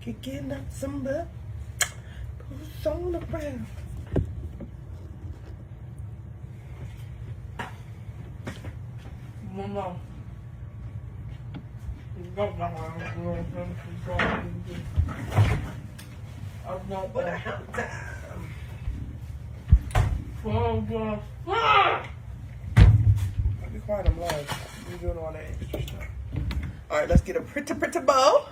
Kicking up some butt. Who's on the ground? Mama. What a hell time. Be quiet, I'm live. You're doing all that extra stuff. Alright, let's get a pretty bow.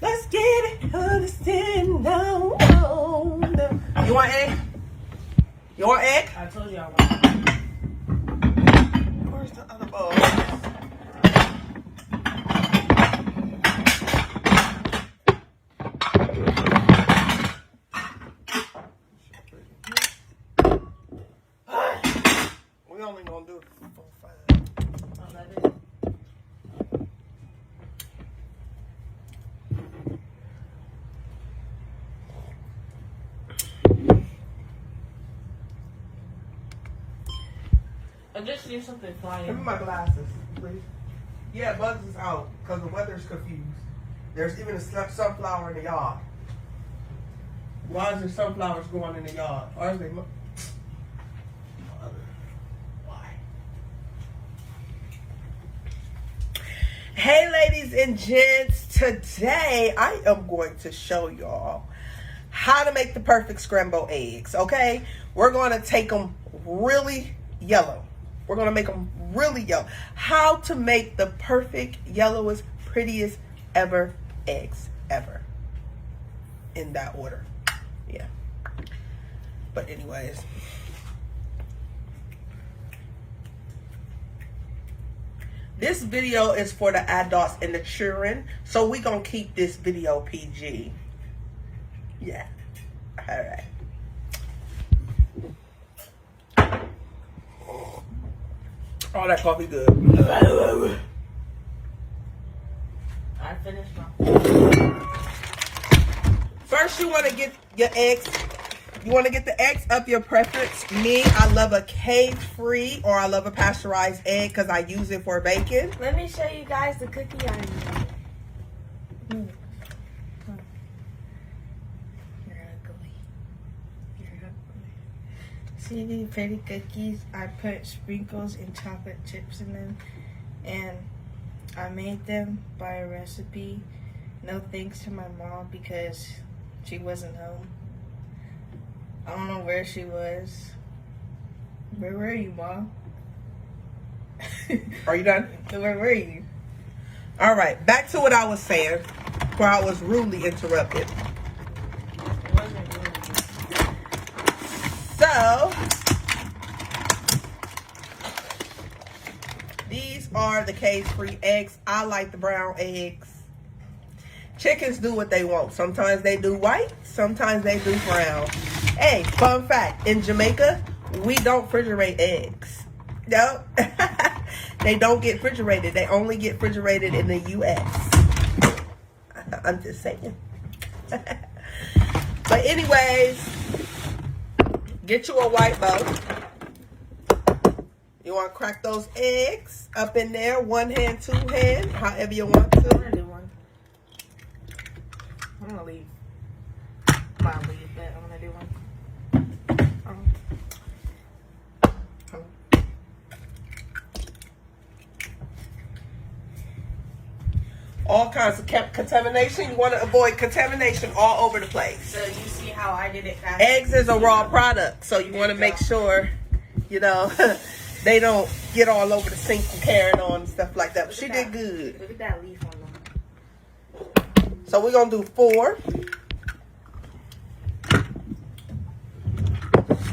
Let's get it understand down. You want egg? You want egg? I told you I want. Where's the other bowl? We only gonna do 4 or 5. Oh, that is. I just see something flying. Give me my glasses, please. Yeah, Bugs is out because the weather's confused. There's even a sunflower in the yard. Why is there sunflowers going in the yard? Why is they? Why? Hey, ladies and gents. Today I am going to show y'all how to make the perfect scrambled eggs. Okay, we're going to take them really yellow. We're going to make them really yellow. How to make the perfect, yellowest, prettiest ever eggs ever. In that order. Yeah. But anyways. This video is for the adults and the children. So we're going to keep this video PG. Yeah. All right. Oh, that coffee good. I finished my. First, you want to get your eggs. You want to get the eggs of your preference. Me, I love a cage-free or I love a pasteurized egg because I use it for bacon. Let me show you guys the cookie I made. You're ugly. You're ugly. See these pretty cookies? I put sprinkles and chocolate chips in them. And I made them by a recipe. No thanks to my mom because she wasn't home. I don't know where she was. Where were you, Mom? Are you done? Where were you? All right, back to what I was saying, where I was rudely interrupted. It wasn't really. So, these are the cage-free eggs. I like the brown eggs. Chickens do what they want. Sometimes they do white, sometimes they do brown. Hey, fun fact, in Jamaica, we don't refrigerate eggs. No, they don't get refrigerated. They only get refrigerated in the U.S. I'm just saying. But anyways, get you a white bowl. You want to crack those eggs up in there, one hand, two hand, however you want I'm to. gonna do one. I'm gonna leave. I'm gonna leave, but I'm gonna do one. All kinds of contamination. You want to avoid contamination all over the place. So you see how I did it fast? Eggs is a raw product, so you want to make sure, you know, they don't get all over the sink and carrying on and stuff like that. But she did good. Look at that leaf on them. So we're going to do 4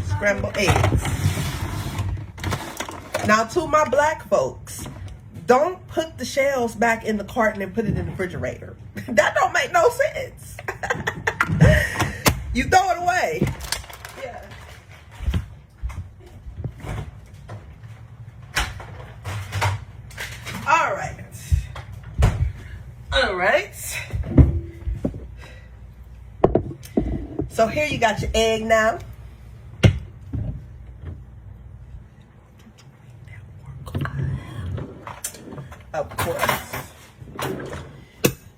scrambled eggs. Now, to my black folks, don't put the shells back in the carton and put it in the refrigerator. That don't make no sense. You throw it away. Yeah. All right. All right. So here you got your egg now. Of course.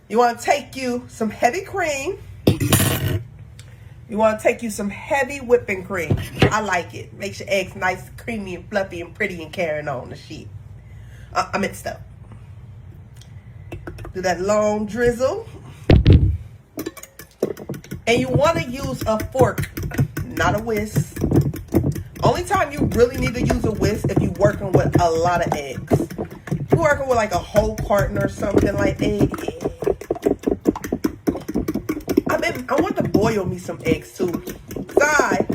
You You want to take you some heavy cream. You want to take you some heavy whipping cream. I like it. Makes your eggs nice, creamy, and fluffy, and pretty, and carrying on the shit. I mixed up. Do that long drizzle. And you want to use a fork, not a whisk. Only time you really need to use a whisk if you're working with a lot of eggs. If you're working with like a whole carton or something like that, I want to boil me some eggs too. I'm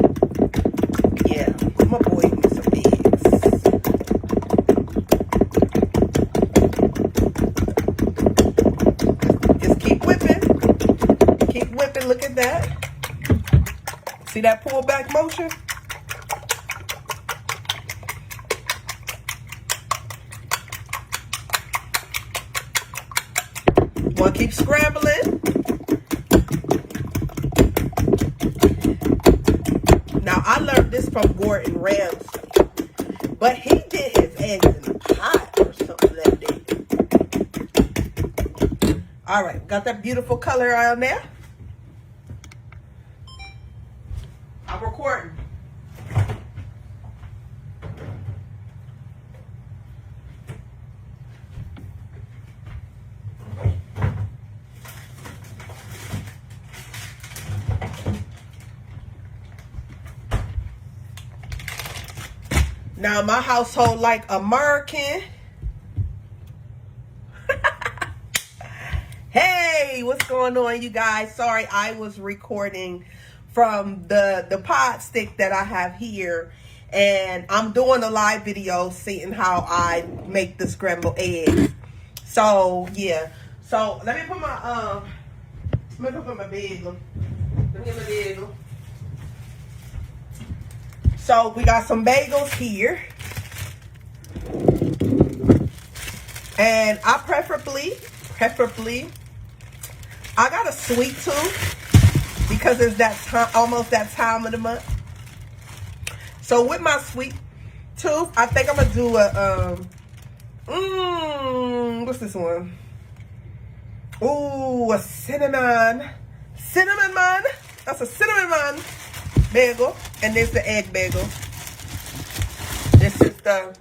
gonna boil me some eggs. Just keep whipping. Keep whipping, look at that. See that pull back motion? Want to keep scrambling. Now, I learned this from Gordon Ramsay, but he did his eggs in a pot or something like that. All right, got that beautiful color on there. I'm recording. Now, my household like American. Hey, what's going on, you guys? Sorry, I was recording from the pod stick that I have here. And I'm doing a live video seeing how I make the scrambled eggs. So, yeah. So, let me put my, bagel. Let me get my bagel. So we got some bagels here. And I preferably, I got a sweet tooth because it's that time, almost that time of the month. So with my sweet tooth, I think I'm gonna do a what's this one? Ooh, a cinnamon man. That's a cinnamon man bagel, and there's the egg bagel. This is the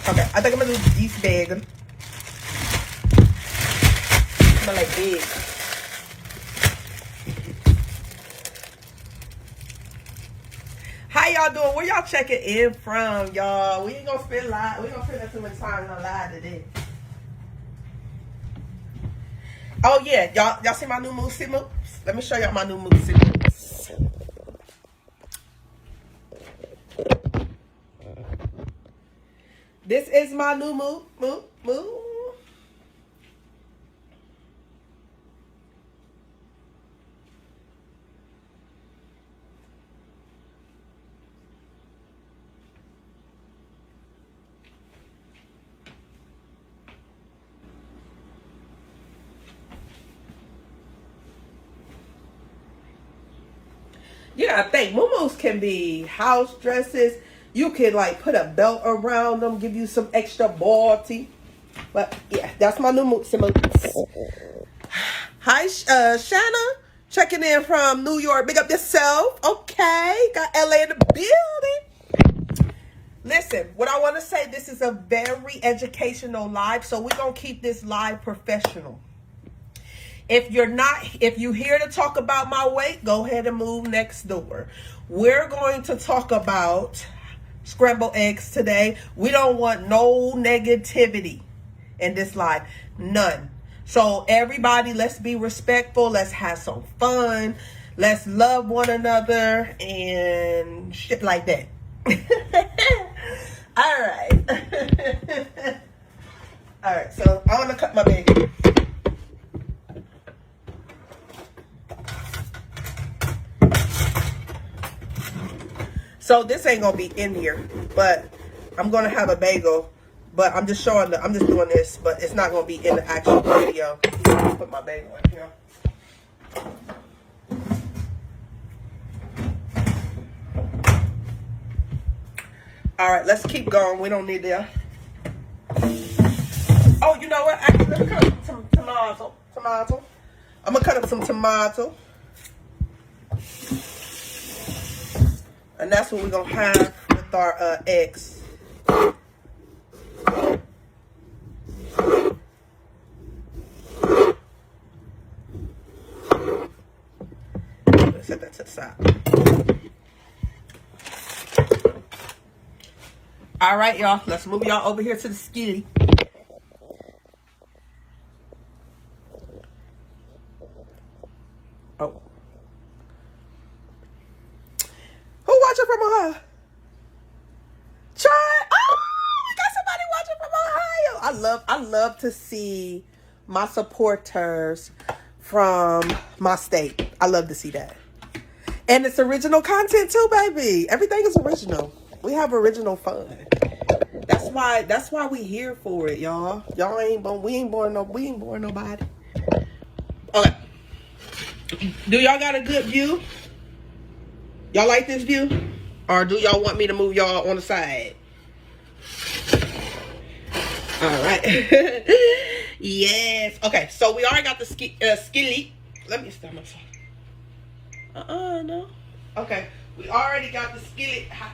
okay, I think I'm gonna do this bagel. Smell like egg. How y'all doing? Where y'all checking in from, y'all? We ain't gonna spend live. We ain't gonna spend that too much time on live today. Oh yeah, y'all see my new moosey moves? Let me show y'all my new moosey moves. This is my new move. Yeah, I think muumuus can be house dresses. You can like put a belt around them, give you some extra ballty. But yeah, that's my new moves. Hi, Shanna, checking in from New York. Big up yourself. Okay, got LA in the building. Listen, what I want to say, this is a very educational live, so we're gonna keep this live professional. If you're here to talk about my weight, go ahead and move next door. We're going to talk about scrambled eggs today. We don't want no negativity in this live. None. So everybody, let's be respectful. Let's have some fun. Let's love one another and shit like that. All right. All right, so I want to cut my bagel. So this ain't gonna be in here, but I'm gonna have a bagel. But I'm just showing I'm just doing this, but it's not gonna be in the actual video. Put my bagel in here. All right, let's keep going. We don't need that. you know what? Actually, let me cut up some tomato. I'm gonna cut up some tomato. And that's what we're gonna have with our eggs. Let's set that to the side. All right, y'all. Let's move y'all over here to the skillet. Oh. Who watching from Ohio? Oh, we got somebody watching from Ohio. I love to see my supporters from my state. I love to see that. And it's original content too, baby. Everything is original. We have original fun. That's why we here for it, y'all. We ain't boring nobody. Okay. Do y'all got a good view? Y'all like this view? Or do y'all want me to move y'all on the side? All right. Yes. Okay, so we already got the skillet. Let me stop myself. No. Okay, we already got the skillet hot.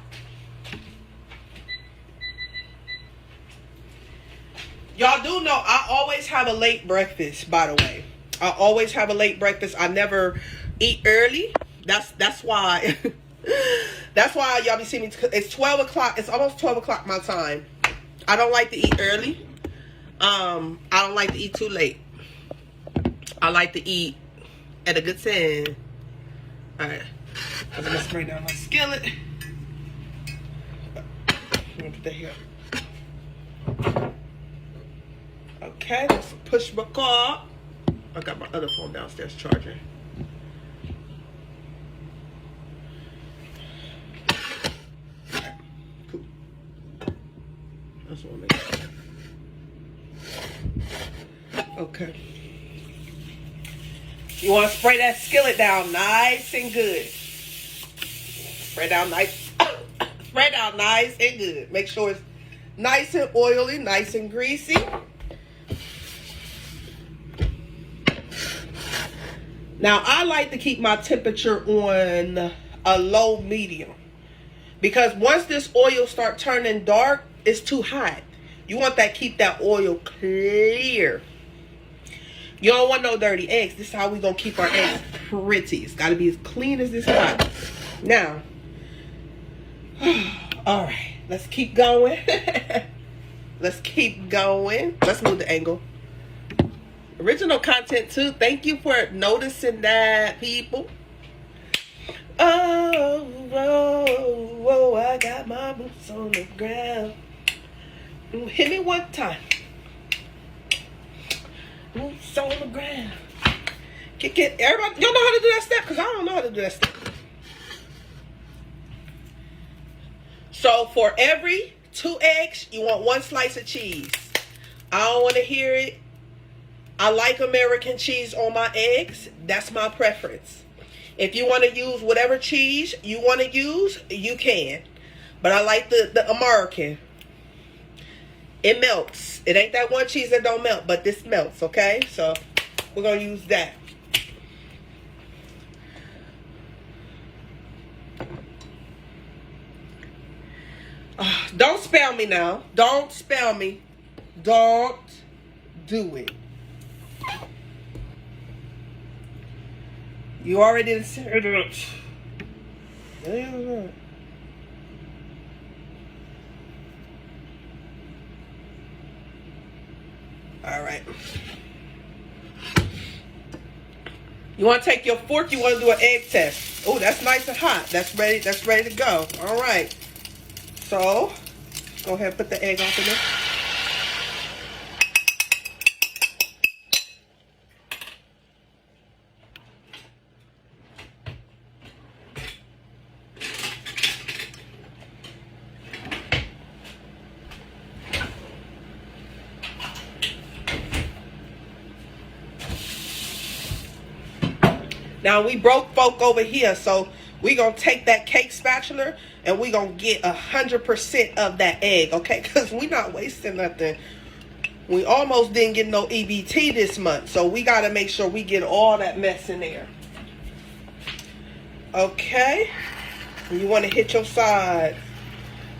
Y'all do know I always have a late breakfast, by the way. I always have a late breakfast. I never eat early. That's why. That's why y'all be seeing me. It's 12 o'clock. It's almost 12 o'clock my time. I don't like to eat early. I don't like to eat too late. I like to eat at a good time. Alright. I'm gonna spray down my skillet. I'm gonna put that here. Okay, let's push my car. I got my other phone downstairs charging. Alright, cool. That's what I make. Okay. You want to spray that skillet down nice and good. Spray down nice. Spray down nice and good. Make sure it's nice and oily, nice and greasy. Now, I like to keep my temperature on a low medium. Because once this oil start turning dark, it's too hot. You want that, keep that oil clear. You don't want no dirty eggs. This is how we gonna keep our eggs pretty. It's gotta be as clean as this pot. Now, all right, let's keep going. Let's keep going. Let's move the angle. Original content too. Thank you for noticing that, people. Oh, whoa, whoa, I got my boots on the ground. Hit me one time. Boots on the ground. Kick it. Everybody, y'all know how to do that step? Because I don't know how to do that step. So for every 2 eggs, you want 1 slice of cheese. I don't want to hear it. I like American cheese on my eggs. That's my preference. If you want to use whatever cheese you want to use, you can. But I like the American. It melts. It ain't that one cheese that don't melt, but this melts, okay? So we're going to use that. Don't spell me now. Don't spell me. Don't do it. You already said it. All right. You want to take your fork? You want to do an egg test? Oh, that's nice and hot. That's ready. That's ready to go. All right. So, go ahead and put the egg off in there. Now, we broke folk over here, so we're going to take that cake spatula and we're going to get 100% of that egg, okay? Because we're not wasting nothing. We almost didn't get no EBT this month, so we got to make sure we get all that mess in there. Okay. You want to hit your sides.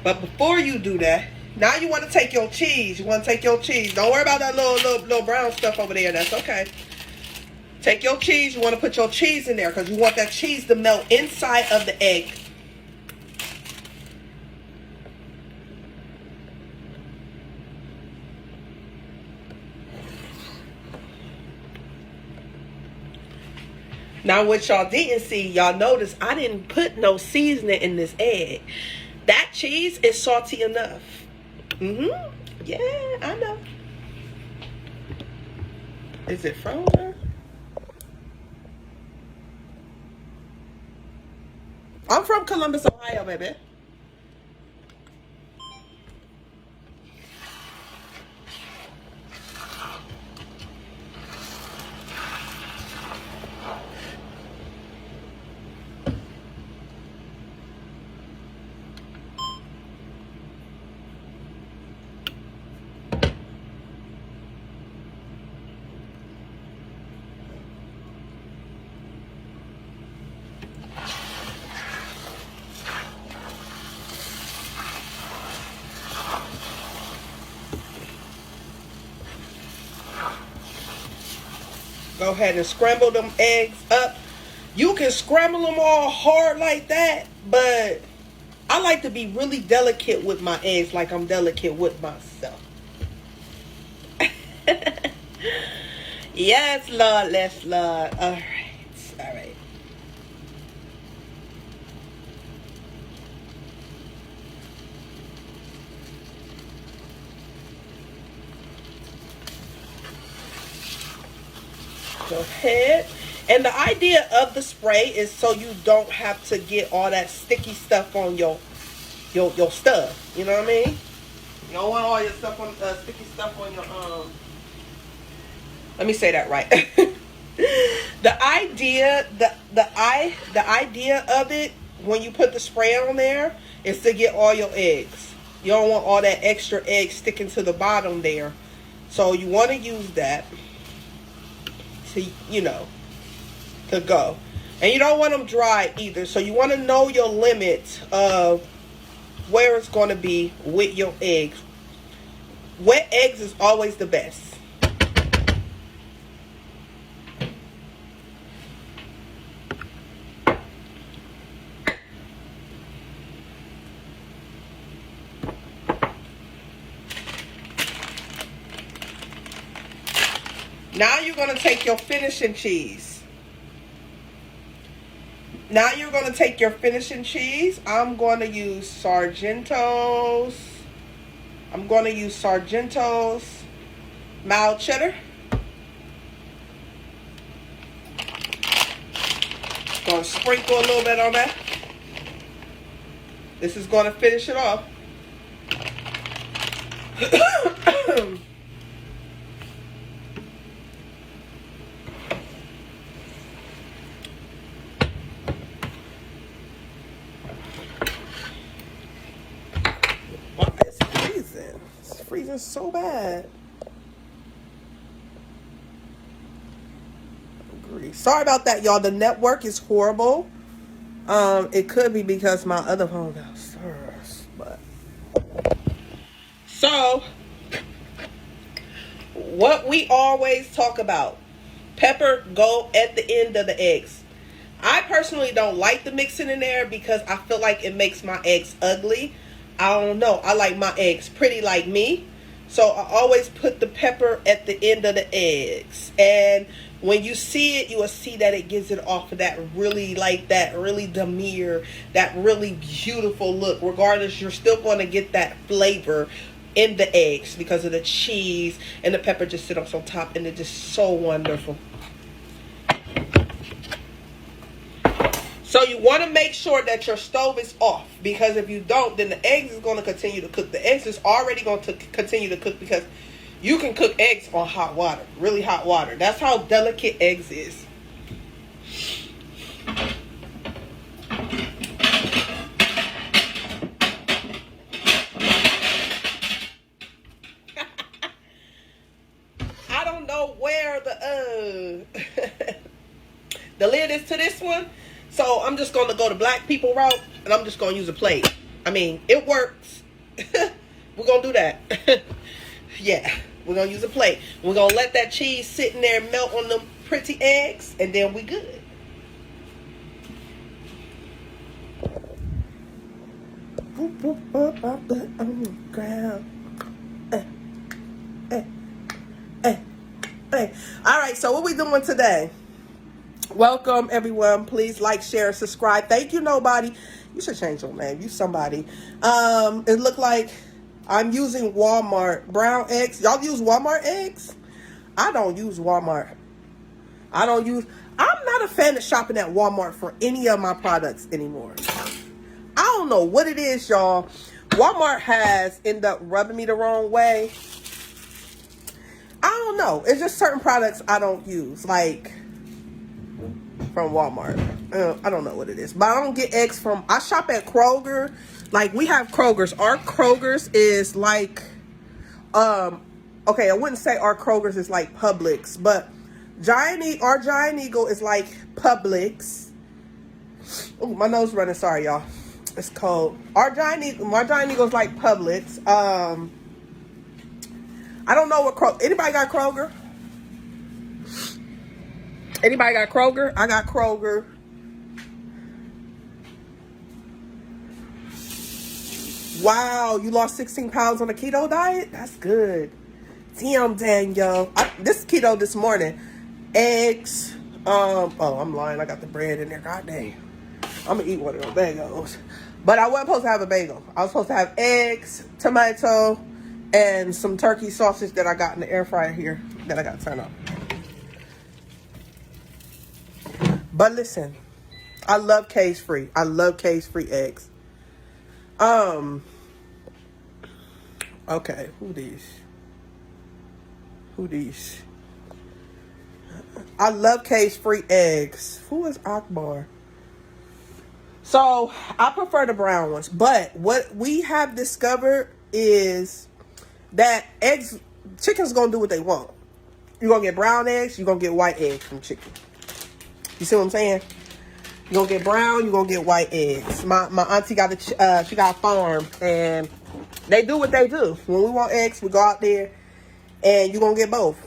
But before you do that, now you want to take your cheese. You want to take your cheese. Don't worry about that little brown stuff over there. That's okay. Take your cheese. You want to put your cheese in there because you want that cheese to melt inside of the egg. Now, what y'all didn't see, y'all notice I didn't put no seasoning in this egg. That cheese is salty enough. Yeah, I know. Is it frozen? I'm from Columbus, Ohio, baby. Go ahead and scramble them eggs up. You can scramble them all hard like that, but I like to be really delicate with my eggs, like I'm delicate with myself. Yes, Lord, yes, Lord. All right. Go ahead. And the idea of the spray is so you don't have to get all that sticky stuff on your stuff. You know what I mean? You don't want all your stuff on sticky stuff on your Let me say that right. The idea of it when you put the spray on there is to get all your eggs. You don't want all that extra egg sticking to the bottom there. So you want to use that to, to go. And you don't want them dry either. So you want to know your limit of where it's going to be with your eggs. Wet eggs is always the best. Now you're going to take your finishing cheese. I'm going to use Sargento's. Mild cheddar. Going to sprinkle a little bit on that. This is going to finish it off. It's freezing so bad. Sorry about that, y'all. The network is horrible. It could be because my other phone downstairs, but so what we always talk about, pepper go at the end of the eggs. I personally don't like the mixing in there because I feel like it makes my eggs ugly. I don't know. I like my eggs pretty like me. So I always put the pepper at the end of the eggs. And when you see it, you will see that it gives it off of that really demure, that really beautiful look. Regardless, you're still going to get that flavor in the eggs because of the cheese and the pepper just sit on top, and it's just so wonderful. So you want to make sure that your stove is off, because if you don't, then the eggs is going to continue to cook. The eggs is already going to continue to cook because you can cook eggs on hot water, really hot water. That's how delicate eggs is. where the the lid is to this one. So I'm just going to go the black people route, and I'm just going to use a plate. I mean, it works. We're going to do that. Yeah, we're going to use a plate. We're going to let that cheese sit in there and melt on them pretty eggs, and then we good. Boop, boop, boop, boop, boop, on the ground. Hey. All right, so what we doing today? Welcome, everyone. Please like, share, subscribe. Thank you, nobody. You should change your name. You somebody. It looked like I'm using Walmart brown eggs. Y'all use Walmart eggs? I don't use Walmart. I'm not a fan of shopping at Walmart for any of my products anymore. I don't know what it is, y'all. Walmart has ended up rubbing me the wrong way. I don't know. It's just certain products I don't use, like from Walmart. I don't know what it is, but I don't get eggs from. I shop at Kroger. Like, we have Kroger's. Our Kroger's is like, okay, I wouldn't say our Kroger's is like Publix, but our Giant Eagle is like Publix. Oh, my nose running. Sorry, y'all. It's cold. My Giant Eagle is like Publix. I don't know what Kroger. Anybody got Kroger? Anybody got Kroger? I got Kroger. Wow, you lost 16 pounds on a keto diet? That's good. Damn, Daniel. This keto this morning. Eggs. Oh, I'm lying. I got the bread in there. God dang. I'm going to eat one of those bagels. But I wasn't supposed to have a bagel. I was supposed to have eggs, tomato, and some turkey sausage that I got in the air fryer here that I got to turn on. But listen, I love cage-free. I love cage-free eggs. Okay, who these? I love cage-free eggs. Who is Akbar? So, I prefer the brown ones. But what we have discovered is that chicken's going to do what they want. You're going to get brown eggs, you're going to get white eggs from chicken. You see what I'm saying? You're going to get brown, you're going to get white eggs. My auntie got she got a farm, and they do what they do. When we want eggs, we go out there, and you're going to get both.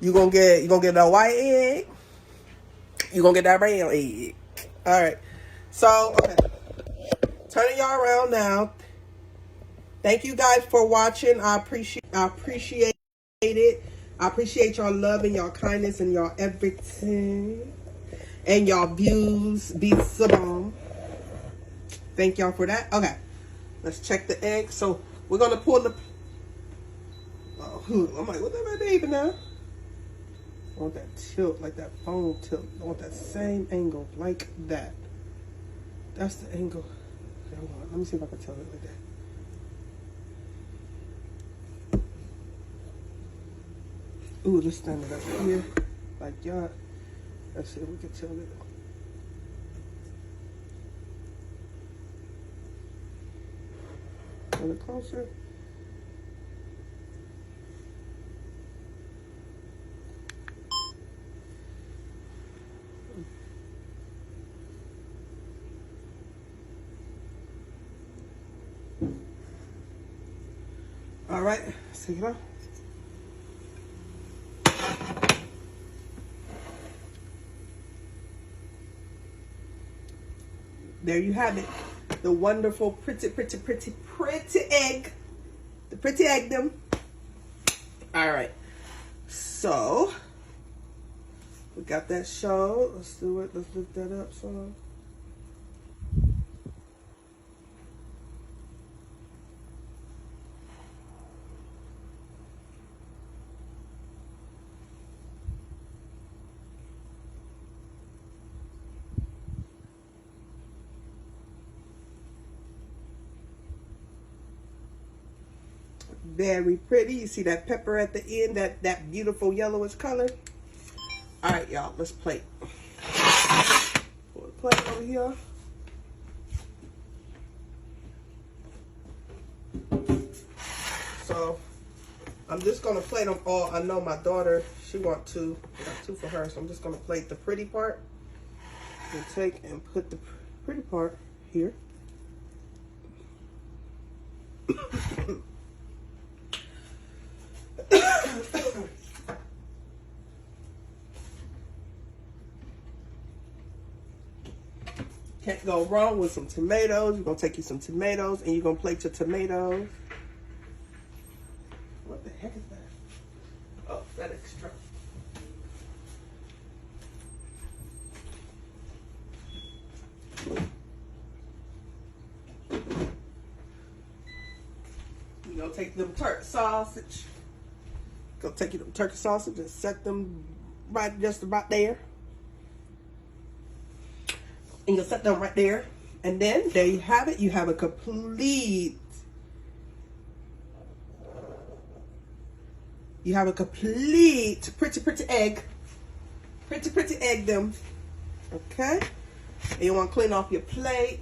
You're going to get a white egg, you're going to get that brown egg. All right. So, okay. Turning y'all around now. Thank you guys for watching. I appreciate it. I appreciate y'all love and y'all kindness and y'all everything. And y'all views. Be bomb. Thank y'all for that. Okay. Let's check the egg. So we're gonna pull the I'm like, what that baby now? I want that tilt, like that phone tilt. I want that same angle, like that. That's the angle. Okay, hold on. Let me see if I can tilt it like that. Ooh, let's stand it up here. Like, y'all. Let's see if we can tilt it. A little closer. All right, let's take it off. There you have it. The wonderful, pretty egg. The pretty egg them. All right. So, we got that show. Let's do it. Let's lift that up some. Very pretty. You see that pepper at the end, that beautiful yellowish color. All right, y'all, let's plate. Pull the plate over here. So, I'm just gonna plate them all. I know my daughter, she want two. I got two for her, so I'm just gonna plate the pretty part. And take and put the pretty part here. Can't go wrong with some tomatoes. You're gonna take you some tomatoes and you're gonna plate your tomatoes. What the heck is that? Oh, that extra. You gonna take them turkey sausage. Go take you them turkey sausage and set them right just about there. And you'll set them right there. And then there you have it. You have a complete, pretty egg. Pretty egg them. Okay? And you want to clean off your plate.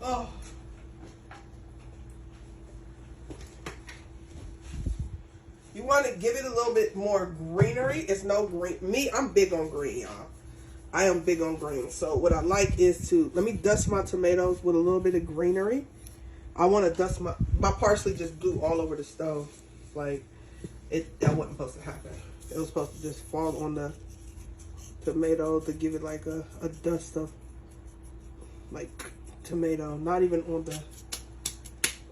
Oh. You want to give it a little bit more greenery. It's no green. Me, I'm big on green, y'all. I am big on green. So what I like is to, let me dust my tomatoes with a little bit of greenery. I want to dust my parsley just blew all over the stove. Like, that wasn't supposed to happen. It was supposed to just fall on the tomato to give it like a dust of like tomato, not even on the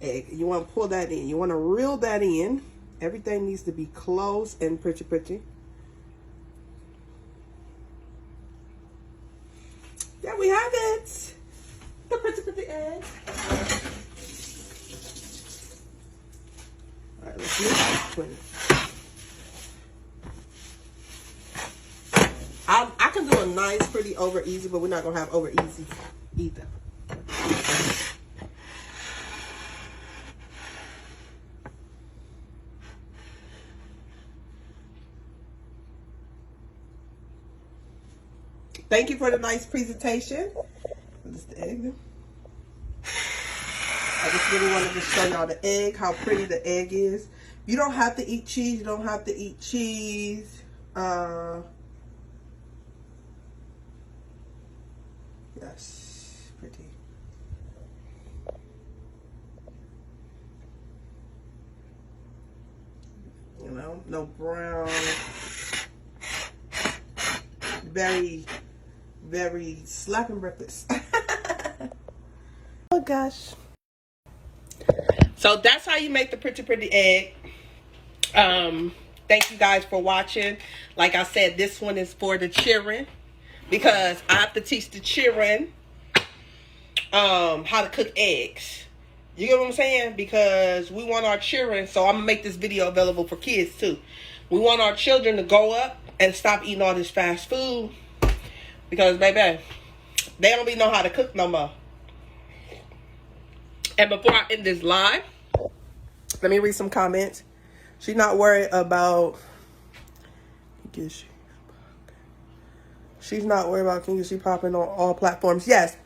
egg. You want to pull that in. You want to reel that in. Everything needs to be close and pretty. There we have it. The pretty egg. All right, let's move this. I can do a nice, pretty over easy, but we're not gonna have over easy either. Thank you for the nice presentation. This is the egg. I just really wanted to show y'all the egg, how pretty the egg is. You don't have to eat cheese. You don't have to eat cheese. Yes, pretty. You know, no brown. Very slapping breakfast. Oh gosh. So that's how you make the pretty egg. Thank you guys for watching. Like I said, this one is for the children because I have to teach the children how to cook eggs. You get what I'm saying? Because we want our children, so I'm gonna make this video available for kids too. We want our children to grow up and stop eating all this fast food because, baby, they don't even know how to cook no more. And before I end this live, let me read some comments. She's not worried about, she's not worried about can you see popping on all platforms. Yes,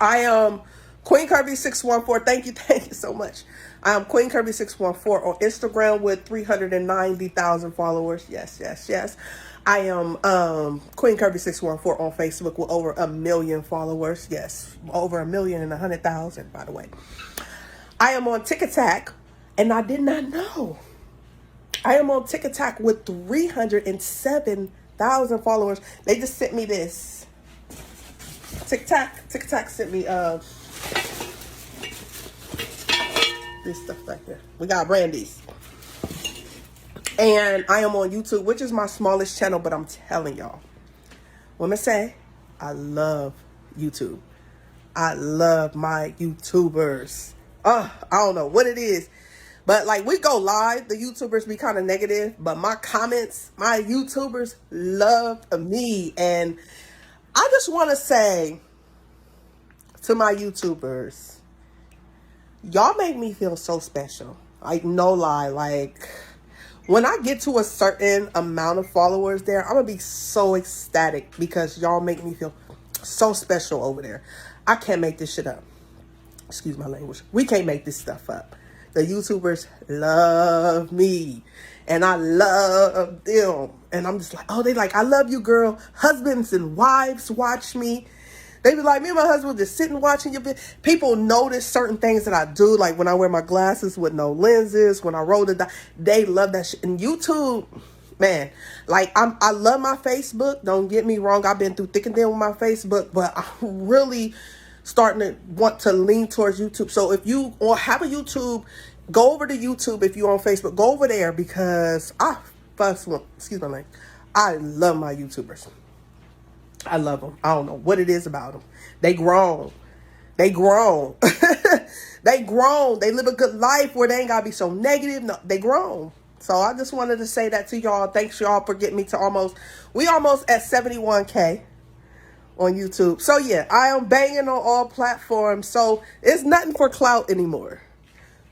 I am Queen Kirby 614. Thank you so much. I am Queen Kirby 614 on Instagram with 390,000 followers. Yes. I am Queen Kirby 614 on Facebook with over 1 million followers. Yes, over 1,100,000, by the way. I am on TikTok, and I did not know. I am on TikTok with 307,000 followers. They just sent me this. TikTok sent me this stuff right here. We got brandies. And I am on YouTube, which is my smallest channel, but I'm telling y'all, women say, I love YouTube. I love my YouTubers. I don't know what it is, but like we go live, the YouTubers be kind of negative, but my comments, my YouTubers love me. And I just want to say to my YouTubers, y'all make me feel so special. Like, no lie. Like, when I get to a certain amount of followers there, I'm going to be so ecstatic because y'all make me feel so special over there. I can't make this shit up. Excuse my language. We can't make this stuff up. The YouTubers love me and I love them. And I'm just like, oh, they like, I love you, girl. Husbands and wives watch me. They be like, me and my husband just sitting watching your video. People notice certain things that I do, like when I wear my glasses with no lenses, when I roll the dice. They love that shit. And YouTube, man, like I love my Facebook. Don't get me wrong. I've been through thick and thin with my Facebook, but I'm really starting to want to lean towards YouTube. So if you or have a YouTube, go over to YouTube. If you're on Facebook, go over there because excuse my language. I love my YouTubers. I love them. I don't know what it is about them. They grown. They grown. They grown. They live a good life where they ain't got to be so negative. No, they grown. So I just wanted to say that to y'all. Thanks y'all for getting me to we almost at 71K on YouTube. So yeah, I am banging on all platforms. So it's nothing for clout anymore.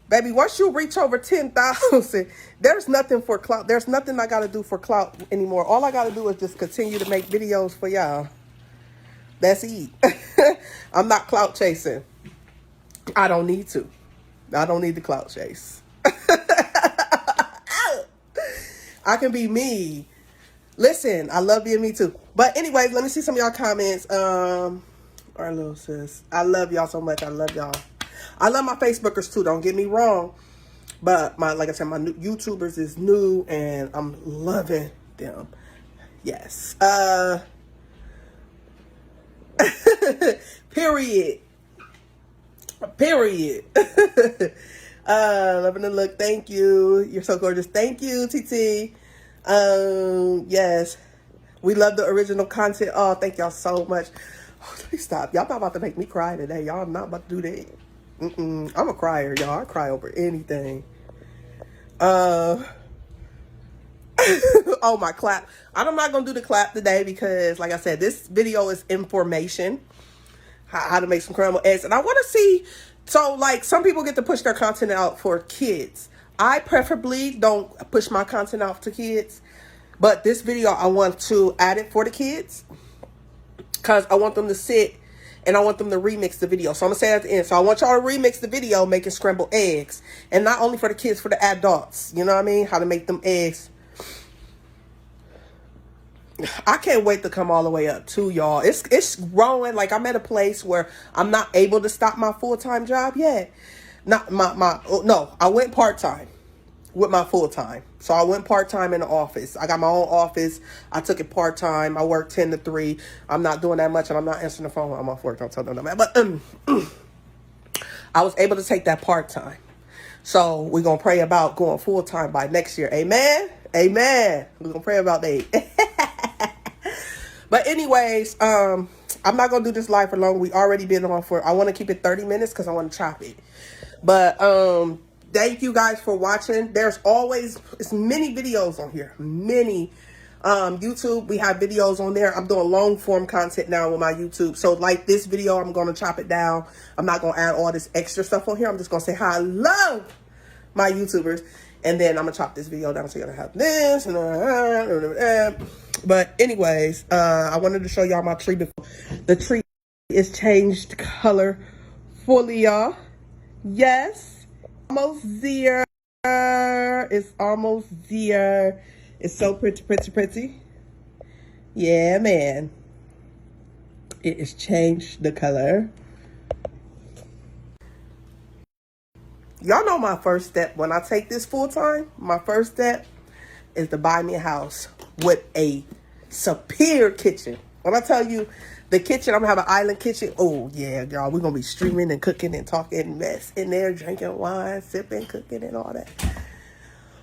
Baby, once you reach over 10,000, there's nothing for clout. There's nothing I got to do for clout anymore. All I got to do is just continue to make videos for y'all. That's it. I'm not clout chasing. I don't need to. I don't need the clout chase. I can be me. Listen, I love being me too. But anyways, let me see some of y'all comments. Our little sis. I love y'all so much. I love y'all. I love my Facebookers too, don't get me wrong. But like I said, my new YouTubers is new and I'm loving them. Yes. Period. Period. Loving the look. Thank you. You're so gorgeous. Thank you, TT. Yes. We love the original content. Oh, thank y'all so much. Oh, let me stop. Y'all not about to make me cry today. Y'all not about to do that. I'm a crier, y'all. I cry over anything. Oh, my clap. I'm not going to do the clap today because, like I said, this video is information. How to make some scrambled eggs. And I want to see, so, like, some people get to push their content out for kids. I preferably don't push my content out to kids. But this video, I want to add it for the kids. Because I want them to sit and I want them to remix the video. So I'm going to say that at the end. So I want y'all to remix the video making scrambled eggs. And not only for the kids, for the adults. You know what I mean? How to make them eggs. I can't wait to come all the way up too, y'all. It's growing. Like I'm at a place where I'm not able to stop my full-time job yet. No, I went part-time with my full-time. So I went part-time in the office. I got my own office. I took it part-time. I work 10 to 3. I'm not doing that much and I'm not answering the phone when I'm off work. Don't tell them that. But I was able to take that part-time. So we're going to pray about going full-time by next year. Amen? Amen. We're going to pray about that. But anyways, I'm not going to do this live for long. We already been on I want to keep it 30 minutes because I want to chop it. But thank you guys for watching. There's always many videos on here. Many. YouTube, we have videos on there. I'm doing long form content now with my YouTube. So like this video, I'm going to chop it down. I'm not going to add all this extra stuff on here. I'm just going to say how I love my YouTubers. And then I'm going to chop this video down. So you're going to have this. But anyways, I wanted to show y'all my tree before. The tree is changed color fully, y'all. Yes. Almost there. It's almost there. It's so pretty, pretty, pretty. Yeah, man. It has changed the color. Y'all know my first step when I take this full time. My first step is to buy me a house with a superior kitchen. When I tell you the kitchen, I'm gonna have an island kitchen. Oh yeah, y'all, we're gonna be streaming and cooking and talking mess in there, drinking wine, sipping, cooking, and all that.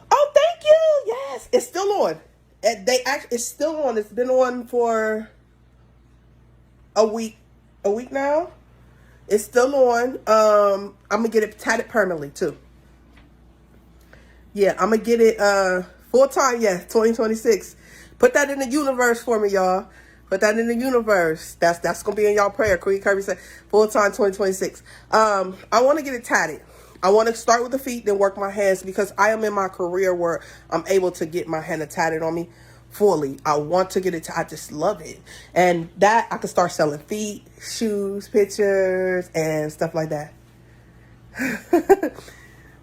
Oh, thank you. Yes, it's still on. It's still on. It's been on for a week now. It's still on. I'm gonna get it tatted permanently too. Yeah, I'm gonna get it full time. Yeah, 2026. Put that in the universe for me, y'all. Put that in the universe. That's gonna be in y'all prayer. Queen Kirby said full time 2026. I want to get it tatted. I want to start with the feet, then work my hands because I am in my career where I'm able to get my hand tatted on me fully. I want to get it. I just love it, and that I can start selling feet, shoes, pictures, and stuff like that.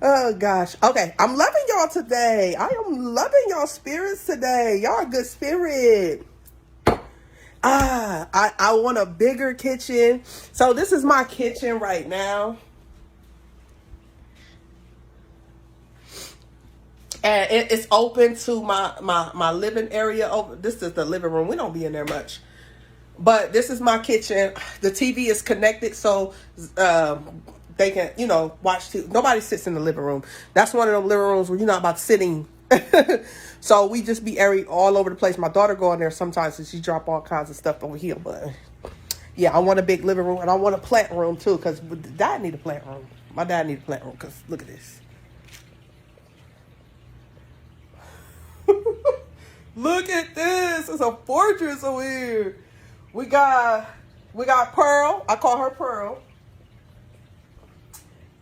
Oh gosh. Okay, I'm loving y'all today. I am loving y'all spirits today. Y'all are good spirit. I want a bigger kitchen. So this is my kitchen right now. And it's open to my living area. Over this is the living room. We don't be in there much. But this is my kitchen. The TV is connected, so they can, watch TV. Nobody sits in the living room. That's one of those living rooms where you're not about sitting. So we just be airy all over the place. My daughter go in there sometimes and she drop all kinds of stuff over here. But yeah, I want a big living room and I want a plant room too, because dad need a plant room. My dad need a plant room because look at this. Look at this. It's a fortress over here. We got Pearl. I call her Pearl.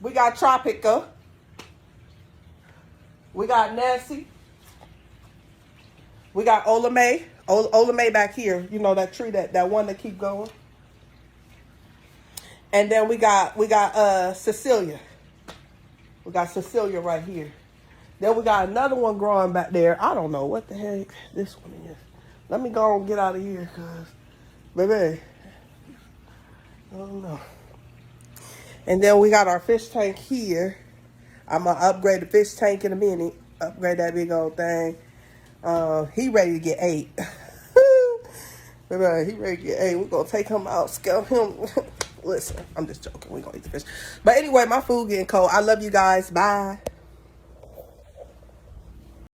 We got Tropica. We got Nancy. We got Ola May. Ola May back here. You know that tree, that one that keep going. And then we got Cecilia. We got Cecilia right here. Then we got another one growing back there. I don't know what the heck this one is. Let me go and get out of here, cause baby, I don't know. And then we got our fish tank here. I'm gonna upgrade the fish tank in a minute. Upgrade that big old thing. He ready to get ate. Baby, he ready to get ate. We're gonna take him out, scale him. Listen, I'm just joking. We're gonna eat the fish. But anyway, my food getting cold. I love you guys. Bye.